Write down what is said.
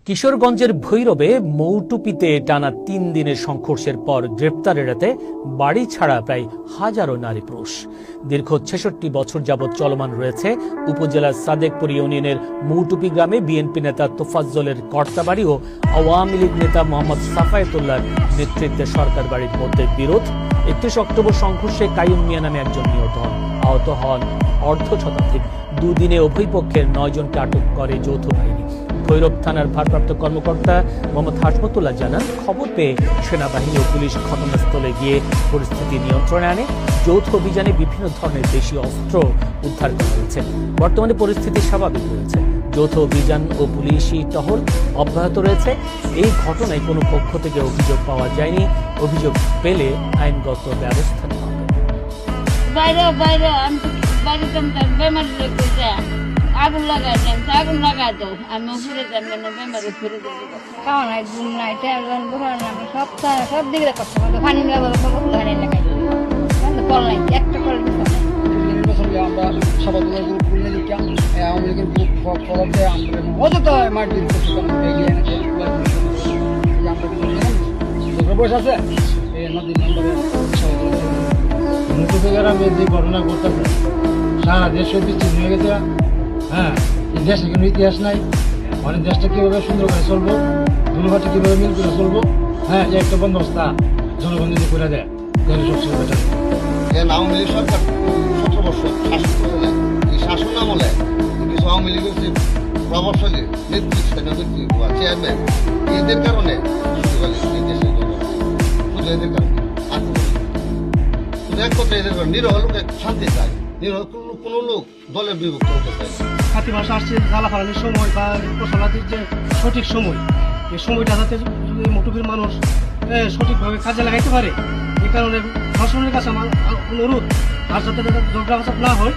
কিশোরগঞ্জের ভৈরবে মৌটুপিতে টানা ৩ দিনের সংঘর্ষের পর গ্রেপ্তার এড়াতে বাড়ি ছাড়া প্রায় হাজারো নারী পুরুষ। দীর্ঘ ৬৬ বছর যাবৎ চলমান রয়েছে উপজেলার সাদেকপুর ইউনিয়নের মৌটুপি গ্রামে বিএনপি নেতা তোফাজ্জলের কর্তাবাড়ি ও আওয়ামী লীগ নেতা মোহাম্মদ সাফায়েতুল্লাহর নেতৃত্বে সরকার বাড়ির মধ্যে বিরোধ। ৩১ অক্টোবর সংঘর্ষে কাইয়ুম মিয়া নামে একজন নিহত হন, আহত হন অর্ধশতাধিক। দুদিনে উভয় পক্ষের ৯ জনকে আটক করে যৌথ বাহিনী। ভৈরব থানার ভারপ্রাপ্ত কর্মকর্তা মোহাম্মদ হাসমতুল্লাহ জানান, খবর পেয়ে সেনাবাহিনী ও পুলিশ ঘটনাস্থলে গিয়ে পরিস্থিতি নিয়ন্ত্রণে আনে। যৌথ অভিযানে বিভিন্ন ধরনের দেশীয় অস্ত্র উদ্ধার করা হয়েছে। বর্তমানে পরিস্থিতি স্বাভাবিক রয়েছে। যৌথ অভিযান ও পুলিশি টহল অব্যাহত রয়েছে। এই ঘটনায় কোনো পক্ষ থেকে অভিযোগ পাওয়া যায়নি। অভিযোগ পেলে আইনগত ব্যবস্থা নেওয়া হবে। আগুন লাগাই দেন, আগুন লাগাই দাও, আমি ফিরে যাবো না, বেমারে ফিরে যাবো। খাওয়া নাই, ঘুম নাই, টেনশন বুড়া না, সব দিকে কষ্ট করতে পানি লাগাবো, ঘাড়ে লাগাই কল নাই, একটা কল আমরা সবাই গ্রুপ খুলে দিতাম, আওয়ামী লীগের গ্রুপ ফলতে আমরা অযথা মাটির এগিয়ে এনেছে। আমরা বসে আছে এই নদীর নম্বরে গ্রামে যে ঘটনা ঘটতেছে সারা দেশ বিচ্ছিন্ন হয়ে গেছে। হ্যাঁ, এই দেশে কোনো ইতিহাস নাই। মানে দেশটা কীভাবে সুন্দর করে চলবো, ধুলোঘাটে কীভাবে মিল করে চলবো, হ্যাঁ, এই একটা বন্দোবস্তা জনগণ যদি করে দেয় তাহলে সবচেয়ে বেটার। আওয়ামী লীগ সরকার ১৭ বছর শাসন করেছিলেন। এই শাসন আমলে কিছু আওয়ামী লীগের যে প্রভাবশালী নেতৃত্ব চেয়ারম্যান, এদের কারণে এই দেশের শুধু এদের কারণে আর শুধু এক কথা, এদের কারণে নিরহ লোক শান্তি চায়। নিরহ কোনো লোক দলের বিভক্ত হতে চায়। খাতি মাস আসছে জ্বালাফালানির সময় বা প্রশাসনাতির যে সঠিক সময়, এই সময়টা যাতে যদি মৌটুপির মানুষ সঠিকভাবে কাজে লাগাইতে পারে, এই কারণে প্রশাসনের কাছে আমার অনুরোধ আর যাতে ঝগড়া না হয়।